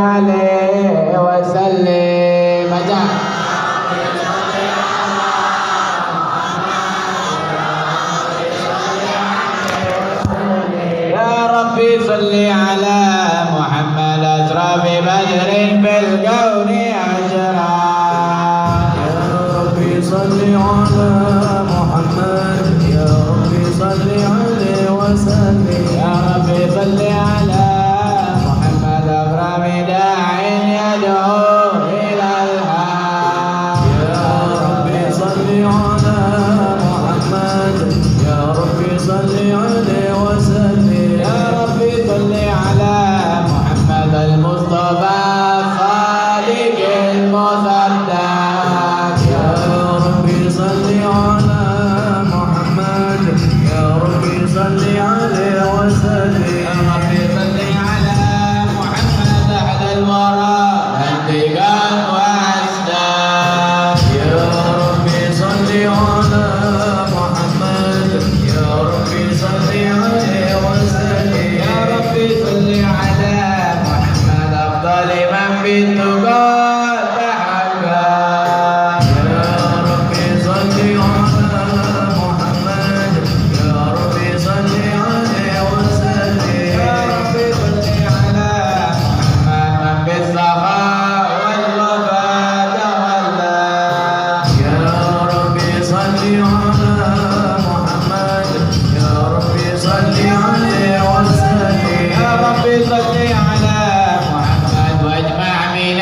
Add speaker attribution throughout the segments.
Speaker 1: عليه وسلم يا ربي صل على محمد أشرف بدر في الكون أجرا
Speaker 2: يا ربي صل على محمد يا ربي صل عليه وسلم
Speaker 1: يا ربي صل على محمد أكرم داع يدعو إلى الحق
Speaker 2: يا ربي صل على محمد يا ربي صل عليه وسلم
Speaker 1: يا ربي صل على محمد المصطفى خالق المصدق
Speaker 2: يا ربي صل على محمد يا ربي صل عليه وسلم
Speaker 1: يا ربي صل على محمد أحد الورى هديقا وأسلام
Speaker 2: يا ربي صل على محمد يا ربي صل عليه وسلم
Speaker 1: يا ربي صل على محمد أفضل من بالتقى تحقق
Speaker 2: يا ربي صل على محمد يا ربي صل عليه وسلم
Speaker 1: يا ربي صل على محمد من بالسخاء والوفاء تولى
Speaker 2: يا ربي صل على محمد يا ربي صل عليه وسلم
Speaker 1: يا ربي صل على محمد واجمع من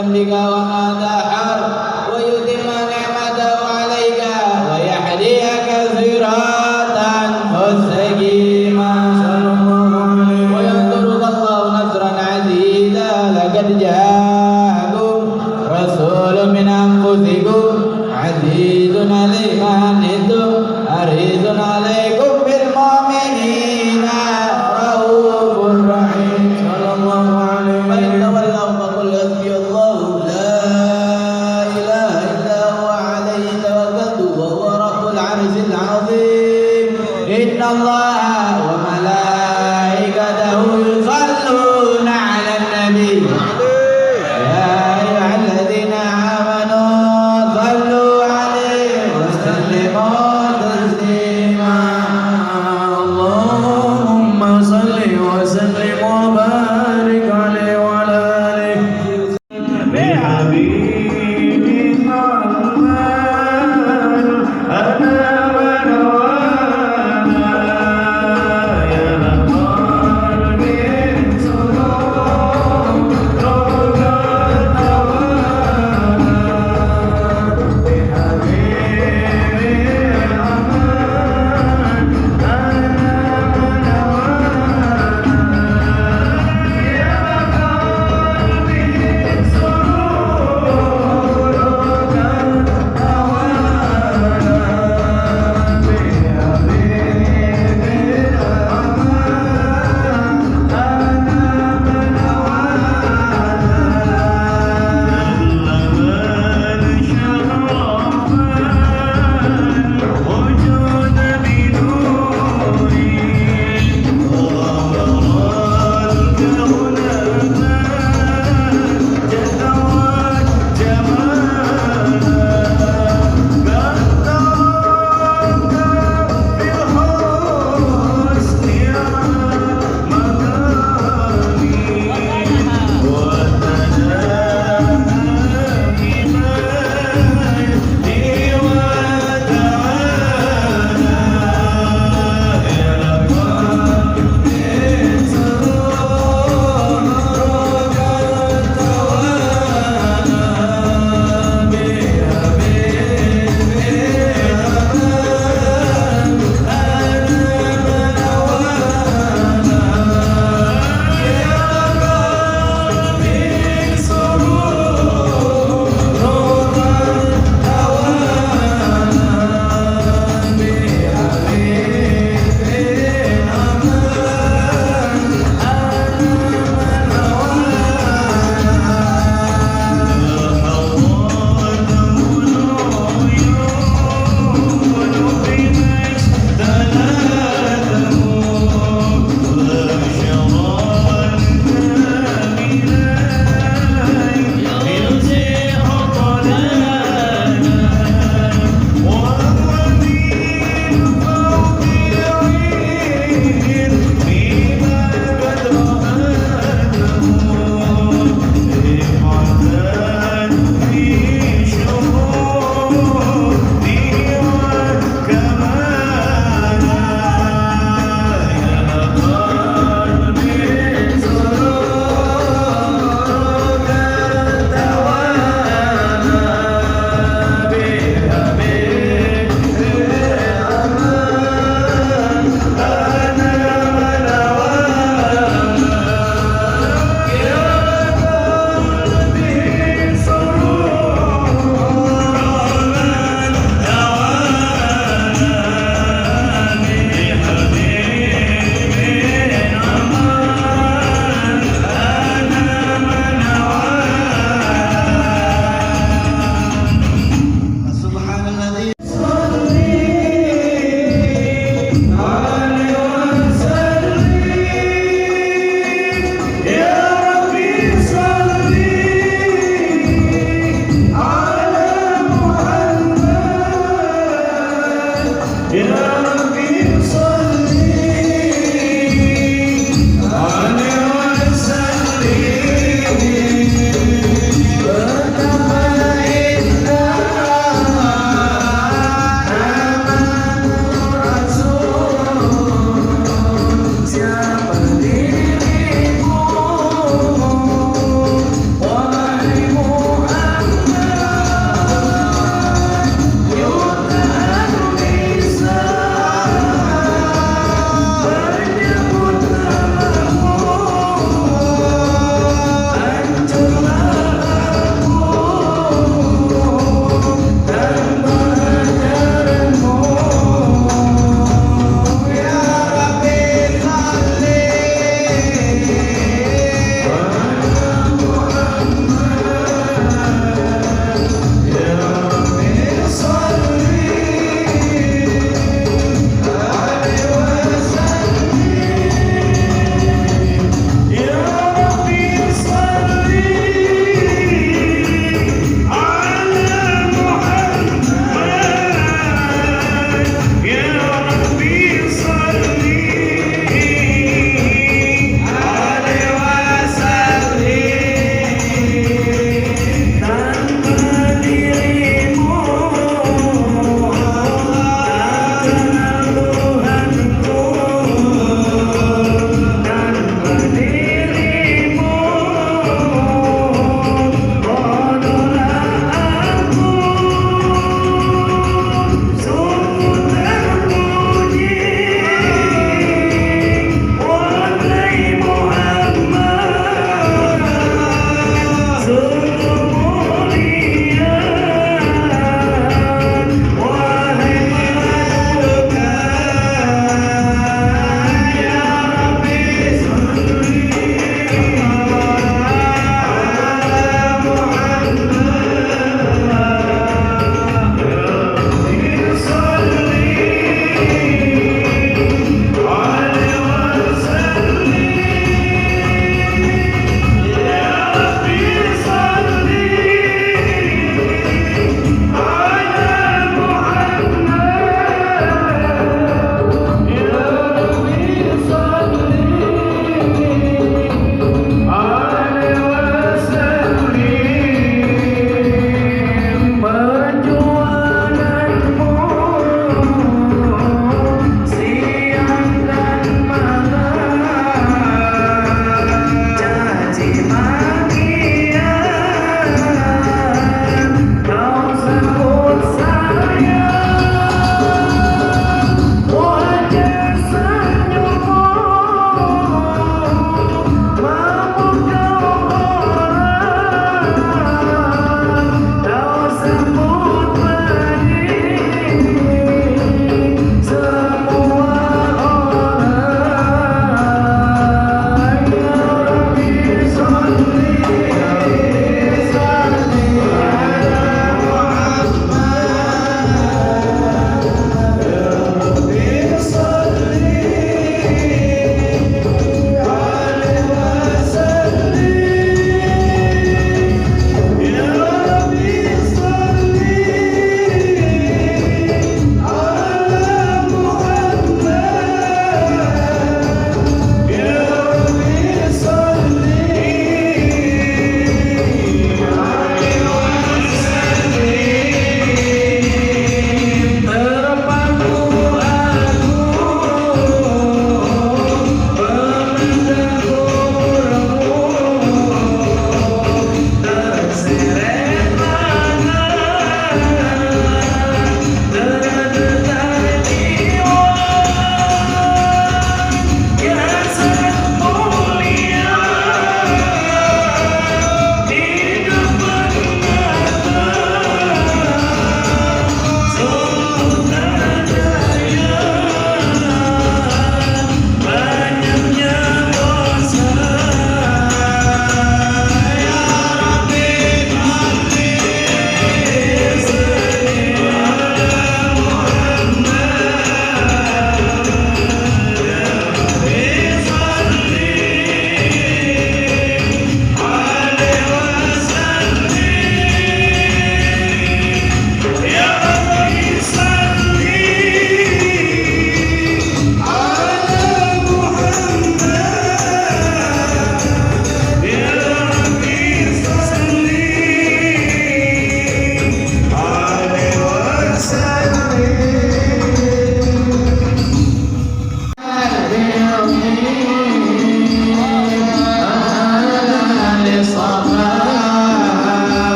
Speaker 1: ذنبك وما دحر ويتم نعمته عليك ويهديك صراطا مستقيما وينصرك الله نصرا عزيزا لقد جاءكم رسول من أنفسكم عزيز عليه ما عنتم حريص عليكم بالمؤمنين رؤوف رحيم صلى الله عليه وسلم. فإن تولوا فقل حسبي الله لا إله إلا هو عليه توكلت وهو رب العرش العظيم. إن الله وملائكته يصلون على النبي يا أيها الذين آمنوا صلوا عليه وسلموا تسليما.
Speaker 2: اللهم صل وسلم وبارك عليه وعلى آله بحبيبك محمد أنا ونوانا يا قلبي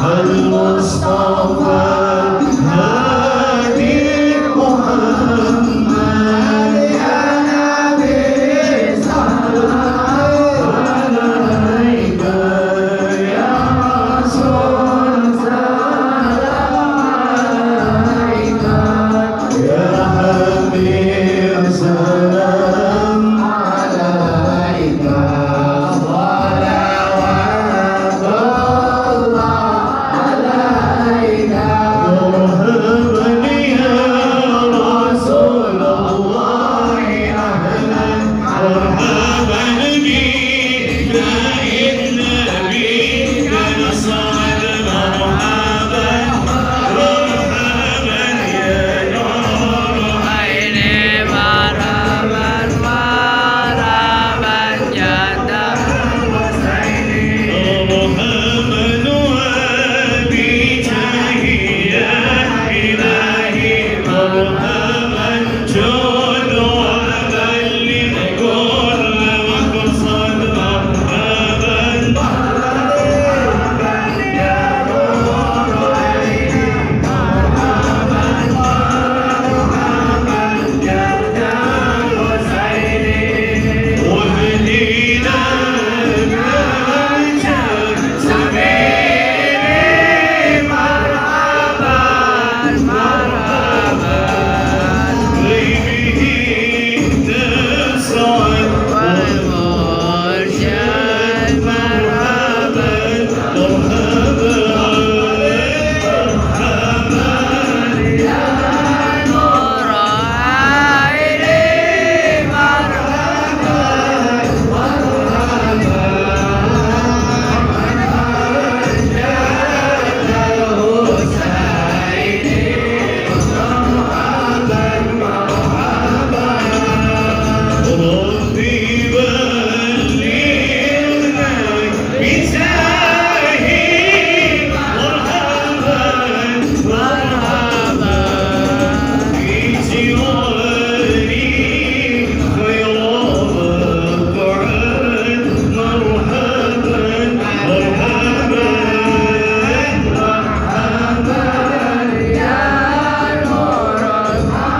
Speaker 2: المصطفى هادي محمد يا نبي سلام عليك يا رسول سلام عليك يا حبيب سلام عليك صلوات الله عليك مرحبا يا رسول الله أهلا مرحبا بك إن بك نصعد مرحبا مرحبا يا نور عيني مرحبا مرحبا جدا مرحبا وبجاه يا إلهي مرحبا جود وبلغ كل مقصد مرحبا مرحبا يا نور عيني مرحبا مرحبا جدا حسيني وهدينا بوجه سبيلي مرحبا مرحبا غيبه تسعد والمرشد مرحبا مرحبا مرحبا يا نور عيني مرحبا ربي بلغنا بساهي مرحبا مرحبا في جواري خير مقعد مرحبا مرحبا مرحبا يا نور عيني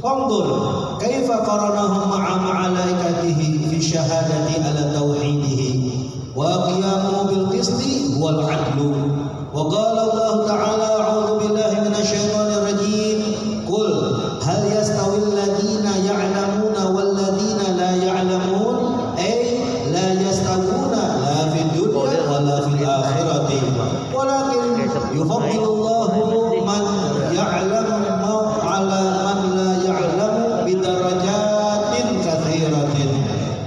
Speaker 2: انظر كيف قرنهم مع ملائكته في الشهادة على توحيده وقيامه بالقسط والعدل. وقال الله تعالى: أعوذ بالله من الشيطان الرجيم. قل هل يستوي الذين يعلمون والذين لا يعلمون؟ أي لا يستوون لا في الدنيا ولا في الآخرة، ولكن يفضل الله من يعلم على من لا يعلم بدرجات كثيرة.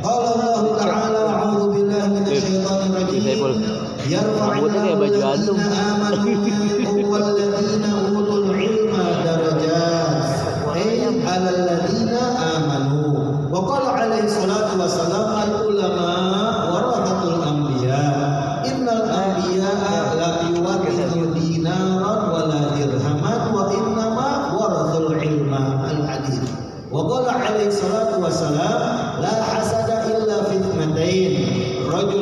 Speaker 2: قال الله تعالى: أعوذ بالله من الشيطان الرجيم. يرفع الله الذين آمنوا منكم والذين أوتوا العلم درجات، أي على الذين آمنوا. وقال عليه الصلاة والسلام: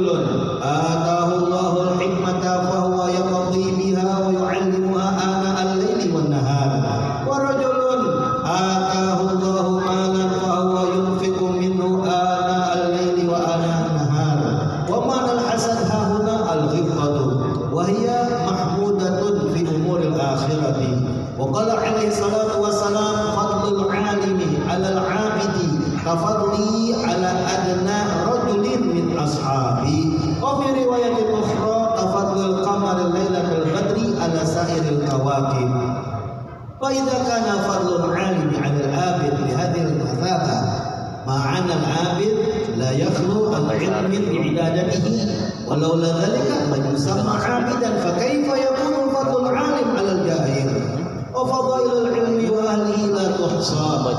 Speaker 2: rajulun atahu Allahul hikmata fa huwa yaqdi biha wa yu'allimuha ana al-laili wan nahar wa rajulun atahu Allahu malan fa huwa yunfiqu minhu ana al-laili wa ana an-nahar wa man al-hasad hahuna al-ghibtatu wa hiya mahmudatun fi umuril akhirati wa qala alaihi salatu wassalam fadlul alimi 'ala al-'abidi kafadli 'ala adna rajulin min ashabi wa fi riwayatin ukhra kafadlul qamar lailatul badri 'ala sa'iril kawakib fa idza kana fadlul 'alimi 'ala al-'abid bi hadhihi al-mathabah ma'ana al-'abid la yakhlu al-'ilmi bi ibadatihi walau la dhalika la yusamma 'abidan fa kayfa yakunu fadlul 'alim 'ala al-jahil wa fadailul 'ilmi wa ahlihi la tuhsa wa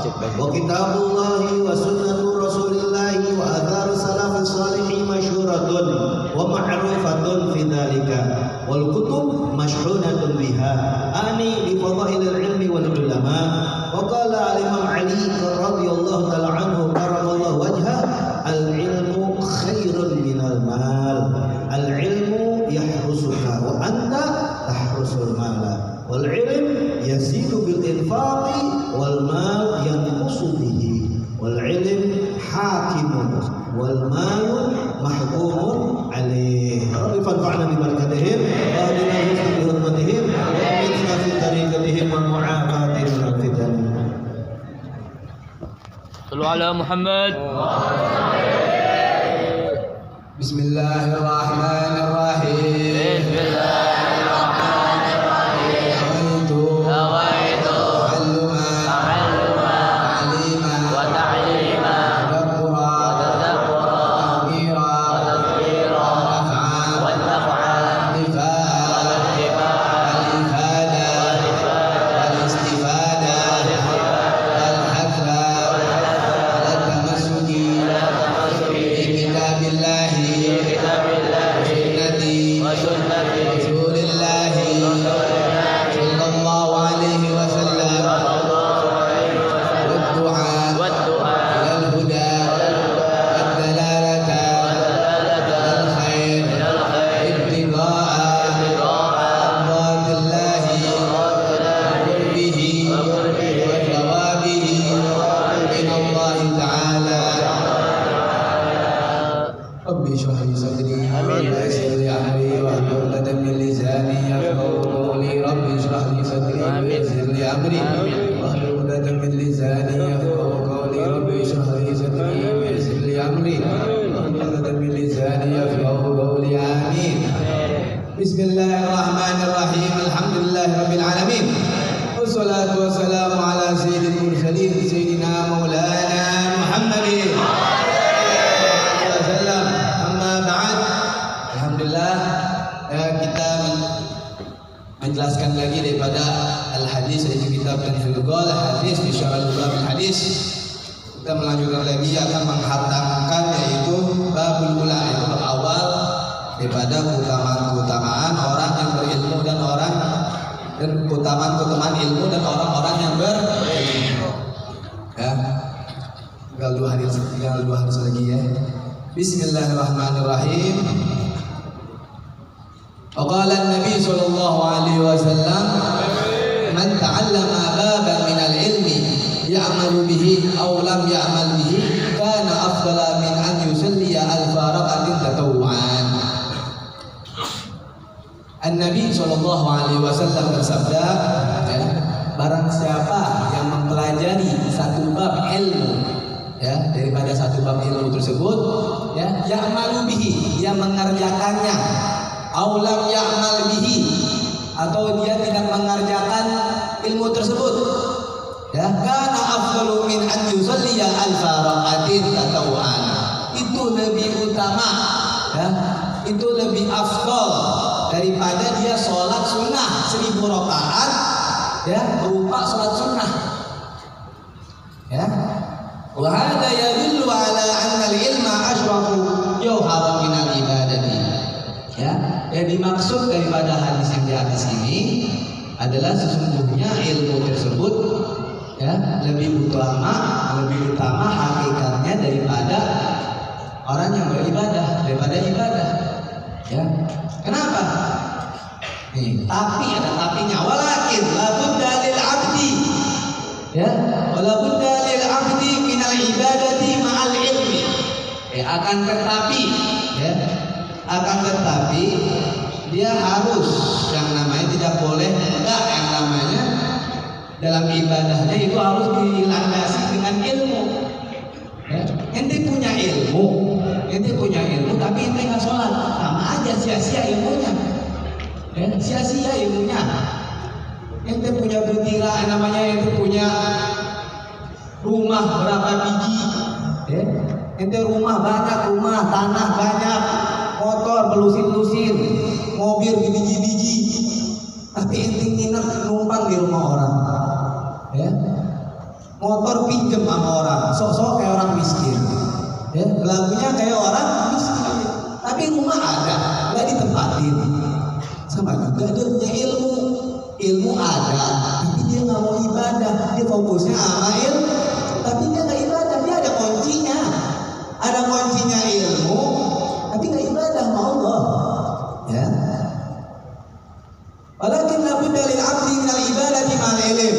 Speaker 2: kitabullahi wa sunnatu rasulillahi wa adharu salafis salihin masyhuratun wa ma'rufatun fi dhalika wal kutub mashhunatun biha ani bi fadailil 'ilmi wal ulama wa qala al-imam Ali radhiyallahu ta'ala anhu karamallahu wajha al-'ilmu khairun minal mal al-'ilmu yahrusuka wa anta tahrusul mala wal 'ilm yazidu bil infaqi wal mal yanqusu bihi wal 'ilm hakimun wal mal mahkumun alaih rabbi fanfa'na bi barakatihim wa adina bi hurmatihim wa aminna fi tariqatihim wa mu'afatihim min al-fitan.
Speaker 3: Sallu ala Muhammad.
Speaker 1: Bismillahirrahmanirrahim. Bismillahirrahmanirrahim. Alhamdulillahirabbil alamin. Wassalatu wassalamu ala sayyidil mursalin sayyidina maulana Muhammadin sallallahu alaihi wasallam. Amma ba'd. Alhamdulillah kita menjelaskan lagi daripada al-hadis dari kitab Tanhil Qol hadis di syarah al hadis. Kita melanjutkan lagi akan menghatamkan yaitu babul ula, itu awal daripada keutamaan orang yang berilmu dan keutamaan ilmu dan orang-orang yang berilmu. Ya, tinggal dua hari lagi ya. Bismillahirrahmanirrahim. Qala an-nabi sallallahu alaihi wasallam, "Man ta'allama baban min al-ilmi ya'malu bihi aw lam ya'mal bihi kana afdala min an yusalliya alfa rak'atin tatawwu'an." An-Nabi sallallahu alaihi wasallam bersabda, ya, barang siapa yang mempelajari satu bab ilmu, ya, daripada satu bab ilmu tersebut, ya, ya'malu bihi, dia mengerjakannya, aw lam ya'mal bihi, atau dia tidak mengerjakan ilmu tersebut, ya, kana afdalu min an yusalliya alfa rak'atin tatawwu'an. Itu lebih utama, ya, itu lebih afdal daripada dia sholat sunnah 1000 rakaat, ya, berupa sholat sunnah, ya. Wa hadza yadullu ala anna al-ilma ashrafu jawharan min al-ibadati. Ya, yang dimaksud daripada hadis yang di atas ini adalah sesungguhnya ilmu tersebut, ya, lebih utama hakikatnya daripada orang yang beribadah. daripada ibadah. Ya. Kenapa? Nih, tapi ada tapinya. Walakin la budda lil 'abdi. Ya, wala budda lil 'abdi minal ibadati ma'al ilmi. Akan tetapi dia harus yang namanya tidak boleh enggak yang namanya dalam ibadahnya itu harus dilandasi dengan ilmu. Ya. Ente punya ilmu tapi ente nggak sholat, sama aja sia-sia ilmunya. Ya, sia-sia ilmunya. Ente punya bentira namanya, ente punya rumah berapa biji, ya. Ente rumah banyak, rumah tanah banyak, motor belusin-belusin, mobil biji-biji, tapi ente nginep numpang di rumah orang, ya. Motor pinjem sama orang, sok-sok kayak orang miskin, ya. Lagunya kayak orang miskin, tapi rumah ada, nggak ditempatin. Sama juga dia punya ilmu ada, tapi dia nggak mau ibadah, dia fokusnya sama ilmu, tapi dia nggak ibadah, dia ada kuncinya ilmu, tapi nggak ibadah sama Allah, ya. Walakin la budda lil 'abdi min al ibadati ma'al ilm,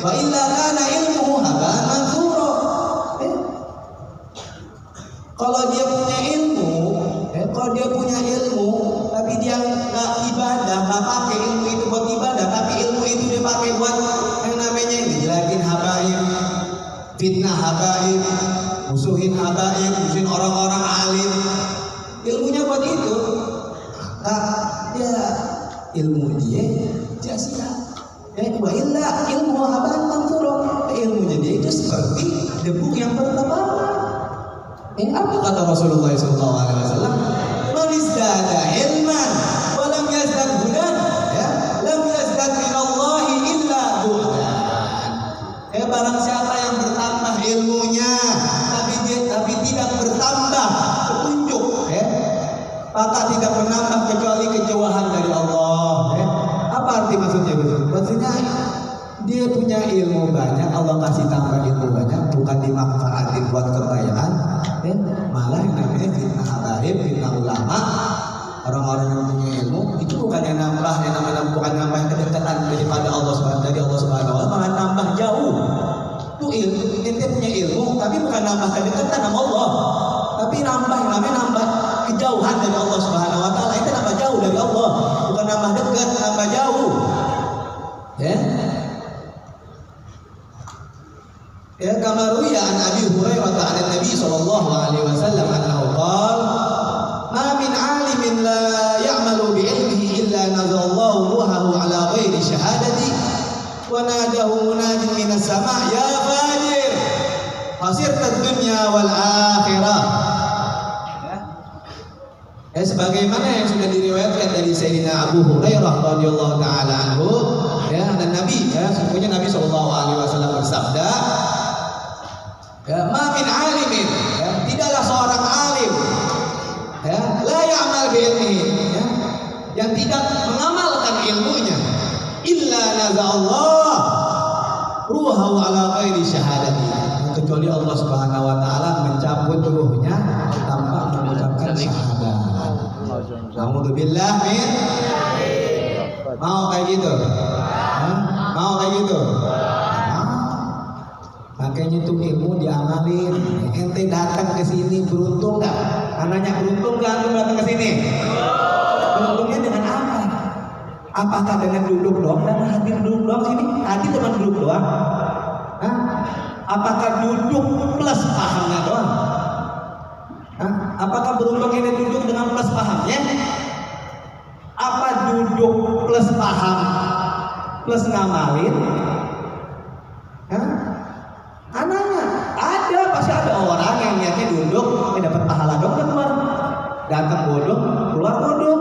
Speaker 1: wa illa kana ilmuhu haba'an mansura. Kalau dia punya ilmu, tapi dia nggak ibadah, nggak pakai ilmu itu buat ibadah, tapi ilmu itu dia pakai buat yang namanya ngejelekin habaib, fitnah habaib, musuhin orang-orang alim. Ilmunya buat itu, ya ilmu dia sia-sia. Ya, wa illa ilmu haba'an mansura. Ilmunya dia itu seperti debu yang bertebaran. Apa kata Rasulullah SAW? Man izdada ilman wa lam yazdad hudan, ya, lam yazdad minallahi illa bu'dan. Barang siapa yang bertambah ilmunya tapi tidak bertambah petunjuk, maka tidak menambah kecuali kejauhan dari Allah. Apa arti maksudnya? Maksudnya dia punya ilmu banyak, Allah kasih tambah ilmu banyak, bukan dimanfaatin buat kekayaan, malah yang namanya fitnah habaib, fitnah ulama. Orang-orang yang punya ilmu itu bukan yang nambah, bukan nambah kedekatan daripada Allah Subhanahu wa taala, malah nambah jauh. Tuh ente punya ilmu tapi bukan nambah kedekatan sama Allah, tapi nambah kejauhan dari Allah Subhanahu wa taala. Ente nambah jauh dari Allah, bukan nambah dekat, nambah jauh. Ya, kama ruya an Abi Hurairah an Nabi sallallahu alaihi wasallam annahu qala ma min 'alimin la ya'malu bi 'ilmihi illa nazallahu ruhahu ala ghairi syahadati wa nadahu munadin minas sama' ya fajir hasirtad dunya wal akhirah. Sebagaimana yang sudah diriwayatkan dari Sayyidina Abu Hurairah radhiyallahu taala anhu, dan Nabi, sesungguhnya Nabi sallallahu alaihi wasallam bersabda, ma min alimin, tidaklah seorang alim, la ya'mal bi ilmihi, yang tidak mengamalkan ilmunya, illa naza'allah ruhahu ala ghairi syahadati, kecuali Allah Subhanahu wa taala mencabut ruhnya tanpa mengucapkan syahadat. Alhamdulillah min. Mau kayak gitu? Mau kayak gitu? Makanya tuh ilmu diamalin. Ente datang ke sini beruntung nggak? Anaknya beruntung nggak antum datang ke sini? Beruntungnya dengan apa? Apakah dengan duduk doang dan hadir duduk doang sini? Hadir cuma duduk doang? Apakah duduk plus pahamnya doang? Apakah beruntung ini duduk dengan plus pahamnya? Apa duduk plus paham plus ngamalin? Anaknya ada, pasti ada orang yang niatnya duduk, dapat pahala dong keluar. Datang bodoh, keluar bodoh.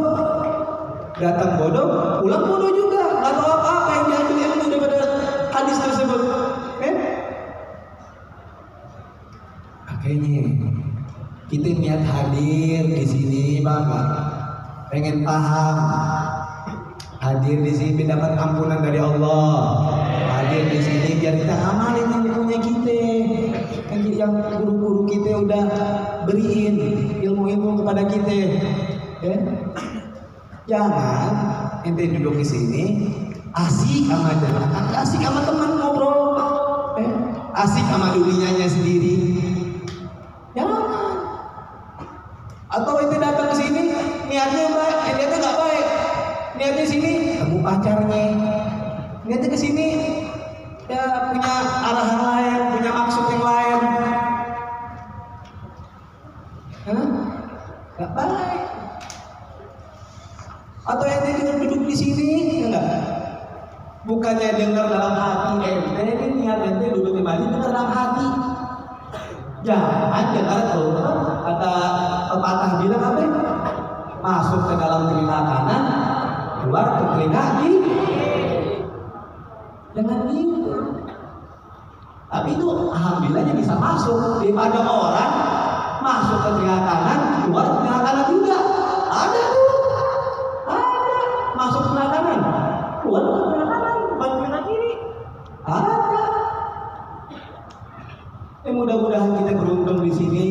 Speaker 1: Datang bodoh, pulang bodoh juga. Gak tahu apa-apa yang diambil ilmu daripada hadis tersebut. Makanya kita niat hadir di sini, Bapak, pengen paham. Hadir di sini dapat ampunan dari Allah. Hadir di sini biar kita amalin ilmunya kita. Kan yang guru-guru kita udah beriin ilmu-ilmu kepada kita, ya. Jangan ente duduk di sini asik sama teman ngobrol, asik sama dunianya sendiri. Jangan. Atau ente datang ke sini niatnya baik, niatnya nggak baik. Niatnya sini kamu pacarnya. Niatnya ke sini ya punya arahan lain, punya maksud yang lain. Nggak baik. Atau ente duduk di sini, enggak? Bukannya dengar dalam hati ente, niat ente duduk di mana dengar dalam hati. Jangan dengar tuh kata pepatah bilang apa? Masuk ke dalam telinga kanan, keluar ke telinga kiri. Jangan gitu. Tapi itu alhamdulillahnya bisa masuk daripada orang masuk ke telinga kanan, keluar ke telinga kanan juga. Ada tuh. Masuk ke kanan, keluar ke kanan, balik ke kiri. Ada. Mudah-mudahan kita beruntung di sini,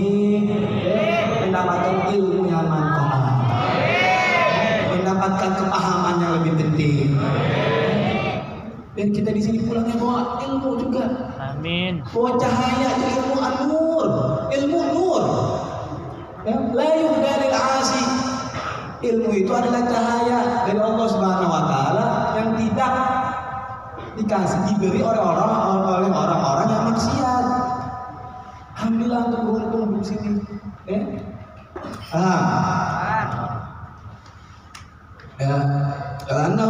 Speaker 1: mendapatkan ilmu yang manfaat, mendapatkan kepahaman yang lebih penting. Dan kita di sini pulangnya bawa ilmu juga.
Speaker 3: Amin.
Speaker 1: Bawa cahaya, ilmu an-nur, ilmu nur. La yuhdalil asi. Ilmu itu adalah cahaya dari Allah Subhanahu wa taala yang tidak diberi oleh orang-orang yang maksiat. Alhamdulillah untuk beruntung di sini. Karena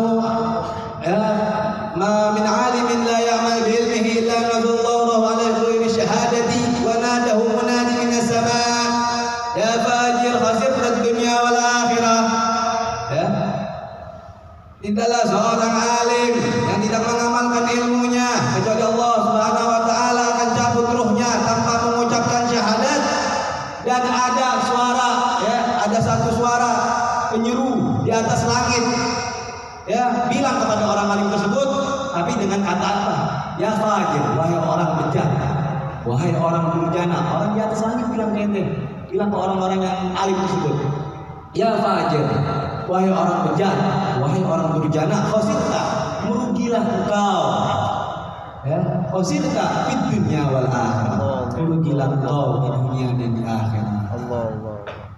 Speaker 1: ma min alimin la ya'mal bi ilmihi illa nazallahu ala ghairi syahadati wa nadahu munadi min as-sama' ya fajir khasirad dunya wal akhirah. Tidaklah seorang alim yang tidak mengamalkan ilmunya kecuali Allah Subhanahu wa taala akan cabut ruhnya tanpa mengucapkan syahadat. Dan ada suara, ada satu suara penyeru di atas langit, bilang kepada orang alim tersebut, tapi dengan kata apa? Ya fajir, wahai orang bejat, wahai orang durjana. Orang di atas langit bilang ke ente, bilang ke orang-orang yang alim tersebut, ya fajir, wahai orang bejat, wahai orang durjana, khosirta, merugilah engkau. Khosirta fid dunya wal akhirah, merugilah engkau di dunia dan di akhirat.
Speaker 3: Allah.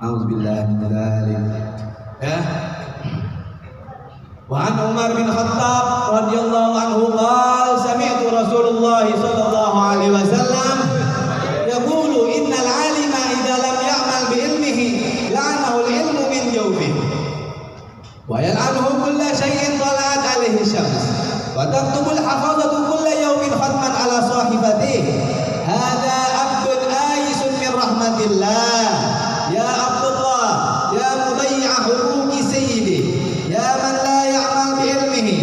Speaker 1: Auzubillahi min dzalik. Wa an Umar bin Khattab radhiyallahu anhu qala sami'tu Rasulullah sallallahu alaihi wasallam yaqulu innal 'alima idza lam ya'mal bi ilmihi la'anahu al-'ilmu min jawfihi wa yal'anuhu kulla shay'in tala'at 'alaihi syams wa taktubu al-hafazatu kulla yawmin khatman 'ala sahifatihi hadha 'abdun ayisun min rahmatillah ya Abdullah ya mudayyi'a huquqi sayyidi ya man la ya'mal bi ilmihi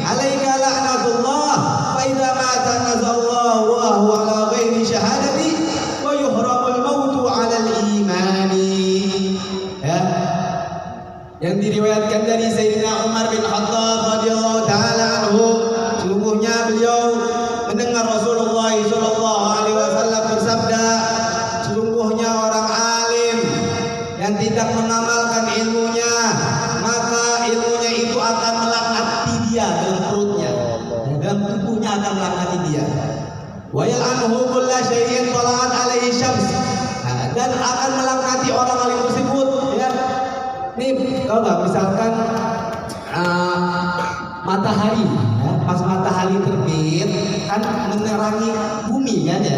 Speaker 1: 'alaika la'natullah fa idza mata nazallahu ruhahu 'ala ghairi syahadati wa yuhramul mautu 'ala al-imani. Yang diriwayatkan dari Sayyidina Umar bin Khattab radhiyallahu taala anhu, sungguhnya beliau mendengar Rasulullah sallallahu alaihi wasallam bersabda, sungguhnya orang alim yang tidak mengamalkan ilmunya, maka ilmunya itu akan melaknati dia dalam perutnya, dalam tubuhnya akan melaknati dia. Wa yal'anuhu kulla syai'in tala'at alaihi syams, dan akan melaknati orang alim tersebut. Nih, kalau nggak misalkan matahari, pas matahari terbit kan menerangi bumi kan ya,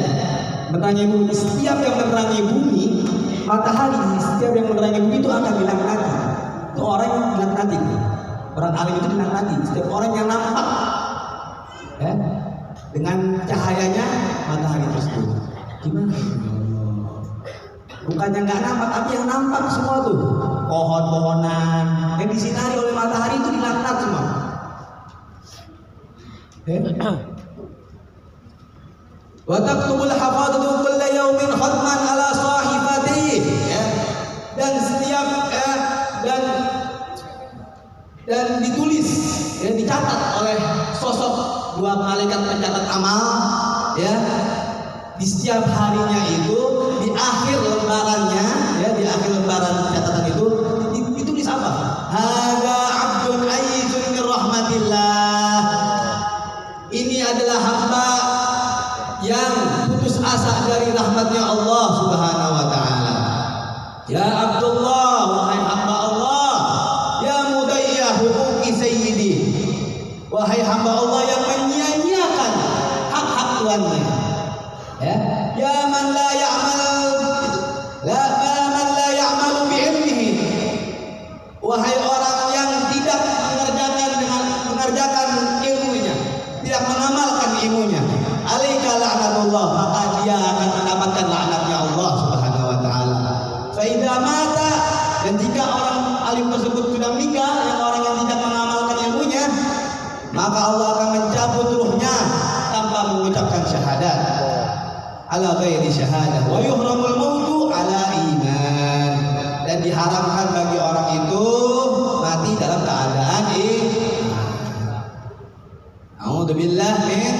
Speaker 1: menerangi bumi. Setiap yang menerangi bumi, matahari, setiap yang menerangi bumi itu akan dilaknati. Itu orang yang dilaknati, orang alim itu dilaknati. Setiap orang yang nampak dengan cahayanya matahari tersebut. Gimana? Bukannya nggak nampak, tapi yang nampak semua tuh pohon-pohonan yang disinari oleh matahari itu dilaknat semua. Wa taktubul hafadatu kulla yawmin khatman ala sahifatihi, dan setiap dan ditulis, dicatat oleh sosok dua malaikat pencatat amal, di setiap harinya itu, di akhir lembarannya, di akhir lembaran catatan ibadallah, wahai hamba Allah, ya mudayyah huquqi sayyidi, wahai hamba Allah yang menyia-nyiakan hak-hak tuannya. Ya man la ya'malu bi ilmihi, wahai orang yang tidak mengerjakan ilmunya, tidak mengamalkan ilmunya, alaika la'natullah, maka dia akan mendapatkan laknatnya Allah Subhanahu wa taala. Fa idza mata, dan jika orang alim tersebut sudah meninggal, yang orang yang tidak mengamalkan ilmunya, maka Allah akan mencabut ruhnya tanpa mengucapkan syahadat. Ala ghairi syahadah wa yuhramul mautu ala iman, dan diharamkan bagi orang itu mati dalam keadaan iman. A'udzubillah min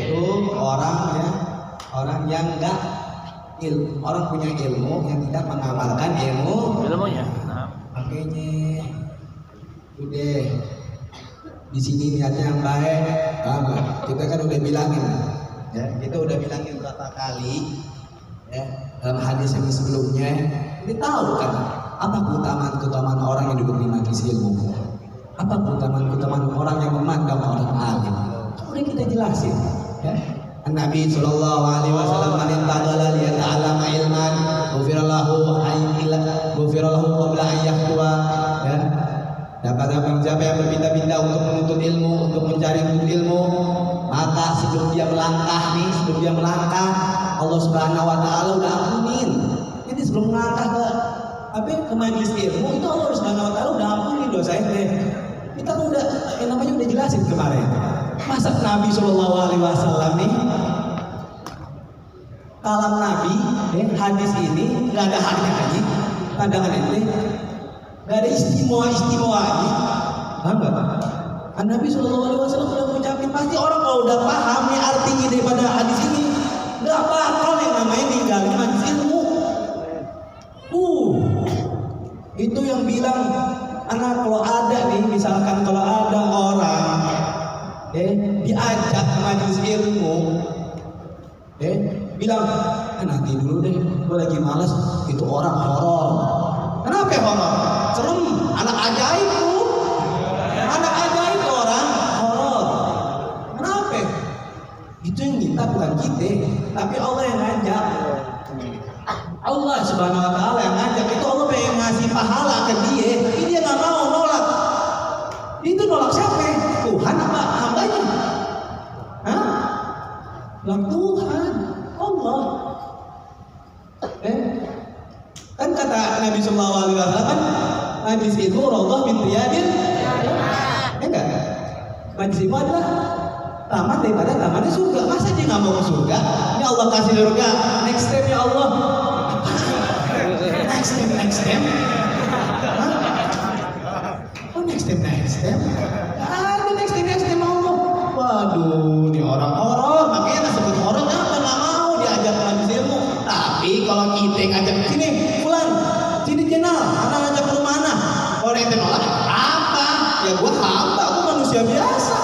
Speaker 1: itu orang yang enggak ilmu, orang punya ilmu yang tidak mengamalkan ilmunya. Makanya udah di sini niatnya yang baik, kita kan udah bilangin. Ya, kita udah bilangin berapa kali ya, dalam hadis yang sebelumnya, ini tahu kan apa keutamaan orang yang duduk di majelis ilmu, apa keutamaan orang yang memandang orang alim. Udah kita jelasin ya. Nabi sallallahu alaihi wasallam manintadala liyata'allama ilman ghufirallahu qabla an yaqwa, ya. Dapat siapa yang berpindah-pindah untuk menuntut ilmu, untuk mencari ilmu, maka sebelum dia melangkah, Allah Subhanahu wa taala udah ampunin. Jadi sebelum melangkah ke majelis ilmu itu Allah Subhanahu wa taala udah ampunin dosanya. Kita udah namanya udah jelasin kemarin. Masa Nabi sallallahu alaihi wasallam nih kalam Nabi, hadis ini enggak ada harganya, pandangan ini enggak ada istimewa-istimewanya. Nabi sallallahu alaihi wasallam sudah mengucapkan, pasti orang kalau udah paham nih artinya daripada hadis ini, enggak bakal yang namanya ninggalin majelis ilmu. Itu yang bilang, anak kalau ada nih, misalkan kalau ada orang diajak ke majelis ilmu, bilang, nanti dulu deh, gue lagi malas, itu orang horor. Kenapa horor? Serem, anak ajaib tuh. Anak ajaib tuh orang horor. Kenapa? Itu yang minta bukan kita, tapi Allah yang ngajak. Allah Subhanahu wa taala yang ngajak, itu Allah pengen ngasih pahala ke dia. Tapi dia nggak mau, nolak. Itu nolak siapa? Tuhan apa hambanya? Nolak Tuhan, Allah. Kan kata Nabi sallallahu alaihi wasallam kan, majelis ilmu raudhah min riyadil jannah. Enggak? Majelis ilmu adalah taman daripada tamannya surga. Masa dia nggak mau ke surga? Ini Allah kasih surga. Next step ya Allah. Next step. Oh next step. Ada next step Allah. Waduh, ini orang horor. Makanya sebut horor kenapa nggak mau diajak ke majelis ilmu? Tapi kalau kita ngajak ke sini, pulang, sini jenal, anak ngajak ke rumah anak. Orang yang nolak apa? Ya gua hamba, gua manusia biasa.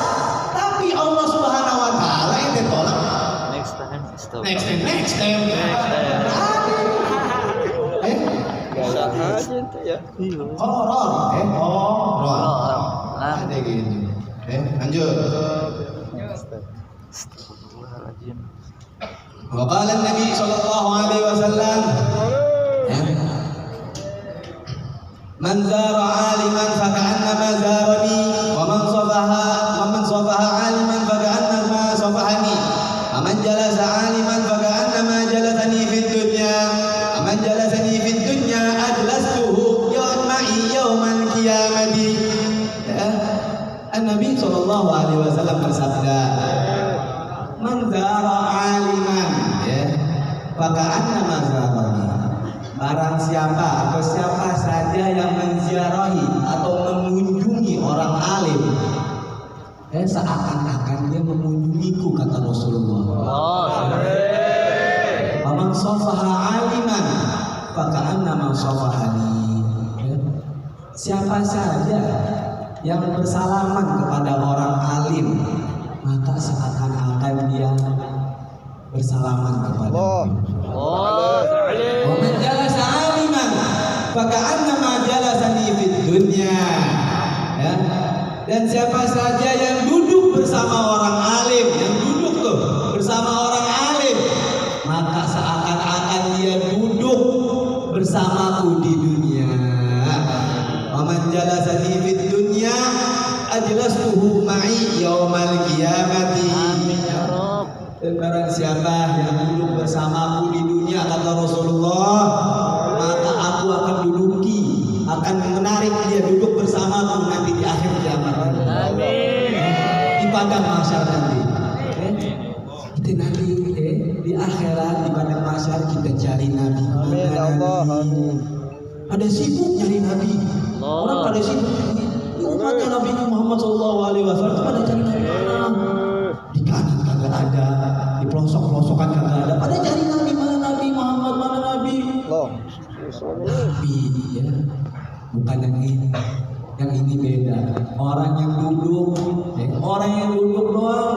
Speaker 1: Tapi Allah Subhanahu wa taala yang ditolak. Next time. Horor. Ada gitu. Lanjut. Wa qala Nabi sallallahu alaihi wasallam, man zara 'aliman fa ka'annama zarani, wa man safaha 'aliman fa ka'annama safahani, wa man jalasa 'aliman fa ka'annama jalasani fid dunya, wa man jalasani fid dunya ajlastuhu yawmal qiyamati. Nabi sallallahu alaihi wasallam bersabda, man zara 'aliman, fa ka'annama zarani. Barang siapa atau siapa saja yang menziarahi atau mengunjungi orang alim, seakan-akan dia mengunjungiku, kata Rasulullah. Faman safaha 'aliman fa ka'annama safahani. Siapa saja yang bersalaman kepada orang alim, maka seakan-akan dia bersalaman kepada Allah. Wa man jalasa 'aliman faka'annama jalasani fid dunya. Ya. Dan siapa saja yang duduk bersama orang alim, yang duduk tuh bersama orang alim, maka seakan-akan dia duduk bersamaku di dunia. Wa man jalasani fid dunya ajlastuhu ma'i yaumal qiyamati. Dan barang siapa yang duduk bersamaku di dunia, kata Rasulullah, maka aku akan duduki, akan menarik dia duduk bersamaku nanti di akhir kiamat.
Speaker 3: Amin.
Speaker 1: Di padang mahsyar nanti. Kita nanti di akhirat di padang mahsyar kita cari Nabi.
Speaker 2: Amin Allah.
Speaker 1: Ada sibuk nyari Nabi. Orang pada sibuk. Umatnya Nabi Muhammad SAW pada cari Nabi. Di kanan kagak ada, di pelosok-pelosokan kagak ada. Pada cari Nabi, mana Nabi Muhammad, mana Nabi? Nabi ya. Bukan yang ini. Yang ini beda. Orang yang duduk, orang yang duduk doang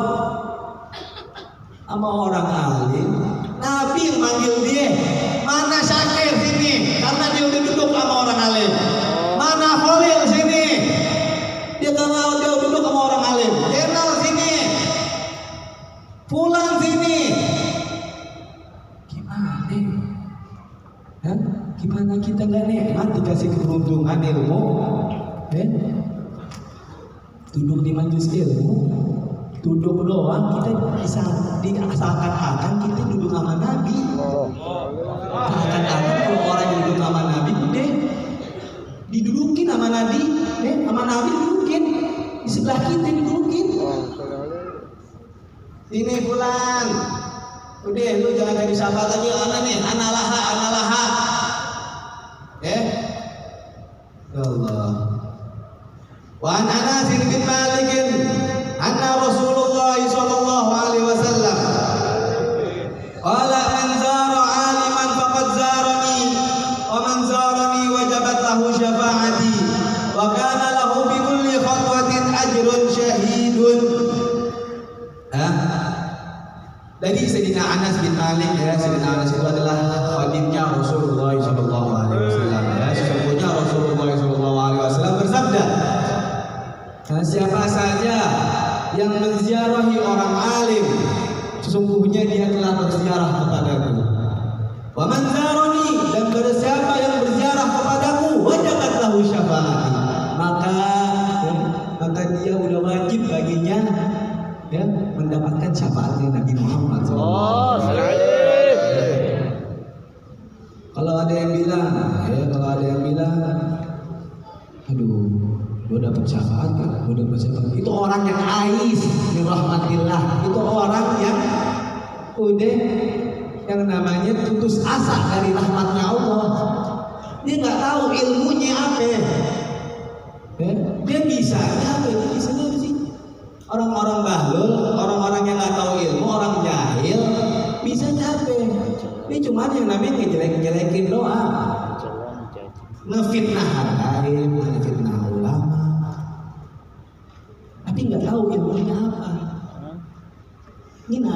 Speaker 1: sama orang alim. Nabi yang manggil dia, mana Syakir sini, karena dia udah duduk sama orang alim. Mana Khalil sini, dia karena dia duduk sama orang alim. Jenal sini, pulang sini. Gimana? Hah? Gimana kita nggak nikmat dikasih keberuntungan ilmu? Duduk di majelis ilmu, duduk doang kita bisa seakan-akan kita duduk sama Nabi. Seakan-akan kalau orang yang duduk sama Nabi, deh didudukin sama Nabi, sama Nabi didudukin di sebelah kita didudukin. Ini pulang, udah lu jangan jadi sahabat aja, anak nih, analaha. Ya Allah. Wa an Anas bin Malik anna Rasulullah sallallahu alaihi wasallam qala man zara 'aliman faqad zarani wa man zarani wajabat lahu syafa'ati wa kana lahu bi kulli khatwatin ajrun syahidun. Dari Sayyidina Anas bin Malik, ya, Sayyidina Anas itu adalah khadimnya Rasulullah sallallahu alaihi wasallam. Ya, sesungguhnya Rasulullah sallallahu alaihi wasallam bersabda, siapa saja yang menziarahi orang alim, sesungguhnya dia telah berziarah kepadaku. Wa man zarani, dan bersiapa yang berziarah kepadaku, wajabat lahu syafaati, maka dia udah wajib baginya ya mendapatkan syafaatnya Nabi Muhammad SAW. Kalau ada yang bilang, aduh, gue dapat syafaat kan? Gue dapat syafaat. Itu orang yang ais min rahmatillah. Itu orang yang udah yang namanya putus asa dari rahmatnya Allah. Dia nggak tahu ilmunya apa. Dia bisanya apa? Dia bisanya apa sih? Orang-orang bahlul, orang-orang yang nggak tahu ilmu, orang jahil, bisanya apa? Ini cuma yang namanya ngejelek-jelekin doang. Ngefitnah hakim, ngefitnah ulama, tapi nggak tahu ilmunya apa. Ini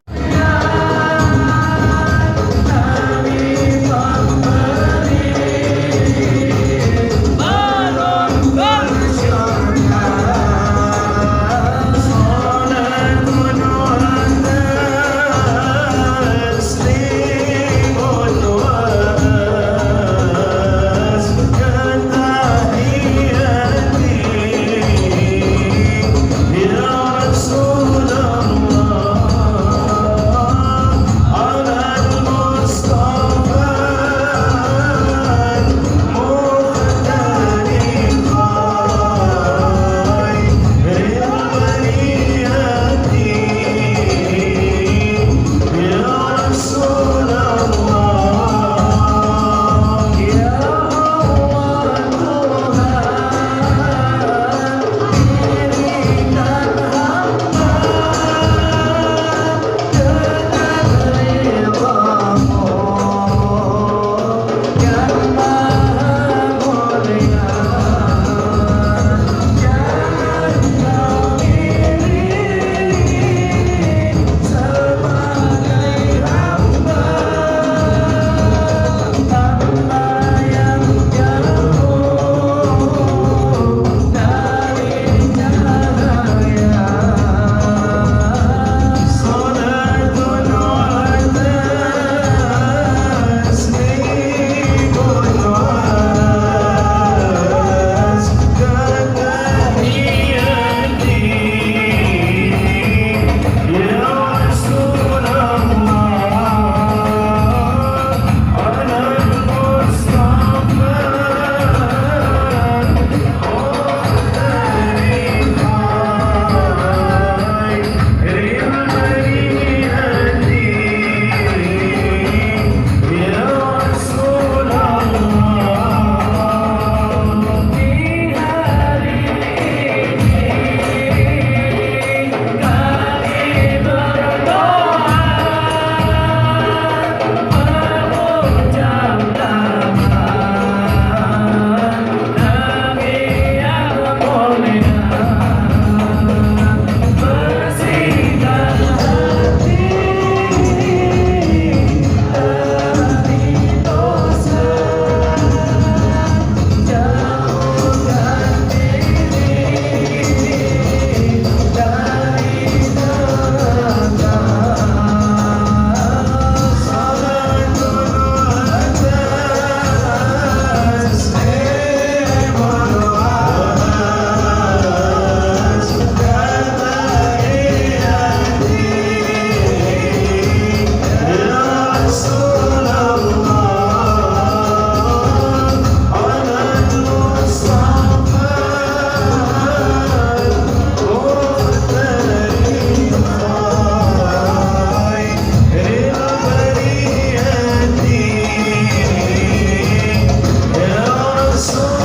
Speaker 2: Rasul